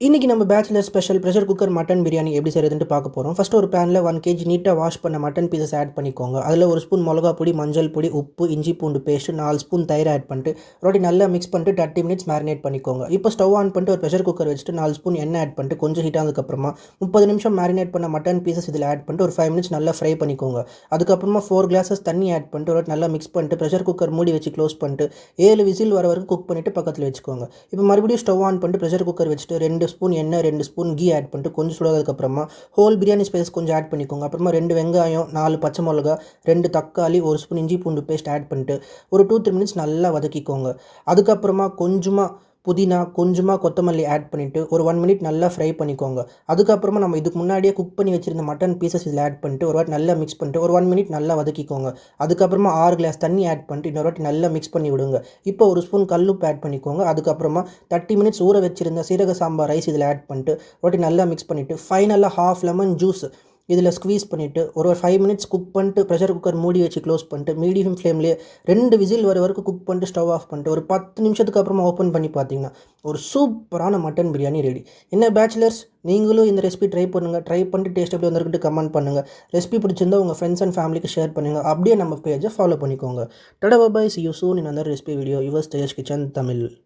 இன்றைக்கி நம்ம bachelor special pressure cooker mutton biryani எப்படி செய்கிறதுன்ட்டு பார்க்க போகிறோம். ஃபஸ்ட்டு ஒரு பேனில் 1 கேஜி நீட்டாக வாஷ் பண்ண மட்டன் பீசஸ் ஆட் பண்ணிக்கோங்க. அதில் ஒரு ஸ்பூன் மிளகா பொடி, மஞ்சள் பொடி, உப்பு, இஞ்சி பூண்டு பேஸ்ட்டு, 4 ஸ்பூன் தயிர் ஆட் பண்ணிட்டு ரொட்டி நல்லா மிக்ஸ் பண்ணிட்டு 30 மினிட்ஸ் மேரினேட் பண்ணிக்கோங்க. இப்போ ஸ்டவ் ஆன் பண்ணிட்டு ஒரு ப்ரெஷர் குக்கர் வச்சுட்டு 4 ஸ்பூன் எண்ணெய் ஆட் பண்ணிட்டு கொஞ்சம் ஹீட் ஆனதுக்கப்புறமா 30 நிமிஷம் மேரினேட் பண்ண மட்டன் பீசஸ் இதில் ஆட் பண்ணிட்டு ஒரு 5 மினிட்ஸ் நல்லா ஃப்ரை பண்ணிக்கோங்க. அதுக்கப்புறமா 4 கிளாஸஸ் தண்ணி ஆட் பண்ணிட்டு ஒரு நல்லா மிக்ஸ் பண்ணிட்டு ப்ரெஷர் குக்கர் மூடி வச்சு க்ளோஸ் பண்ணிட்டு 7 விசில் வர வரைக்கும் குக் பண்ணிவிட்டு பக்கத்தில் வச்சுக்கோங்க. இப்போ மறுபடியும் ஸ்டவ் ஆன் பண்ணிட்டு ப்ரெஷர் குக்கர் வச்சுட்டு 2 ஸ்பூன் எண்ணெய், 2 ஸ்பூன் கீ ஆட் பண்ணிட்டு கொஞ்சம் சூடானதுக்கப்புறமா ஹோல் பிரியாணி ஸ்பைசஸ் கொஞ்சம் ஆட் பண்ணிக்கோங்க. அப்புறமா 2 வெங்காயம், 4 பச்சை மிளகா, 2 தக்காளி, 1 ஸ்பூன் இஞ்சி பூண்டு பேஸ்ட் ஆட் பண்ணிட்டு ஒரு 2-3 மினிட்ஸ் நல்லா வதக்கிக்கோங்க. அதுக்கப்புறமா கொஞ்சமாக புதினா, கொஞ்சமாக கொத்தமல்லி ஆட் பண்ணிவிட்டு ஒரு 1 மினிட் நல்லா ஃப்ரை பண்ணிக்கோங்க. அதுக்கப்புறமா நம்ம இதுக்கு முன்னாடியே குக் பண்ணி வச்சுருந்த மட்டன் பீசஸ் இதில் ஆட் பண்ணிட்டு ஒரு வாட்டி நல்லா மிக்ஸ் பண்ணிட்டு ஒரு 1 மினிட் நல்லா வதக்கிக்கோங்க. அதுக்கப்புறமா 6 கிளாஸ் தண்ணி ஆட் பண்ணிட்டு இன்னொரு வாட்டி நல்லா மிக்ஸ் பண்ணி விடுங்க. இப்போ ஒரு ஸ்பூன் கல்லுப்பு ஆட் பண்ணிக்கோங்க. அதுக்கப்புறமா 30 மினிட்ஸ் ஊற வச்சுருந்த சீரக சாம்பார் ரைஸ் இதில் ஆட் பண்ணிட்டு ஒரு வாட்டி நல்லா மிக்ஸ் பண்ணிவிட்டு ஃபைனலாக ஹாஃப் லெமன் ஜூஸ் இதில் ஸ்க்வீஸ் பண்ணிவிட்டு ஒரு 5 மினிட்ஸ் குக் பண்ணிட்டு ப்ரெஷர் குக்கர் மூடி வச்சு க்ளோஸ் பண்ணிட்டு மீடியம் ஃப்ளேம்லேயே 2 விசில் வர வரைக்கும் குக் பண்ணிட்டு ஸ்டவ் ஆஃப் பண்ணிட்டு ஒரு 10 நிமிஷத்துக்கு அப்புறமா ஓப்பன் பண்ணி பார்த்தீங்கன்னா ஒரு சூப்பரான மட்டன் பிரியாணி ரெடி. என்ன பேச்சுலர்ஸ், நீங்களும் இந்த ரெசிபி ட்ரை பண்ணுங்கள். ட்ரை பண்ணிட்டு டேஸ்ட் எப்படி வந்திருக்குன்ட்டு கமெண்ட் பண்ணுங்கள். ரெசிபி பிடிச்சிருந்தா உங்கள் ஃப்ரெண்ட்ஸ் அண்ட் ஃபேமிலிக்கு ஷேர் பண்ணுங்கள். அப்படியே நம்ம பேஜை ஃபாலோ பண்ணிக்கோங்க. டடா பாய், see you soon in another recipe video. Yours Tejas Kitchen Tamil.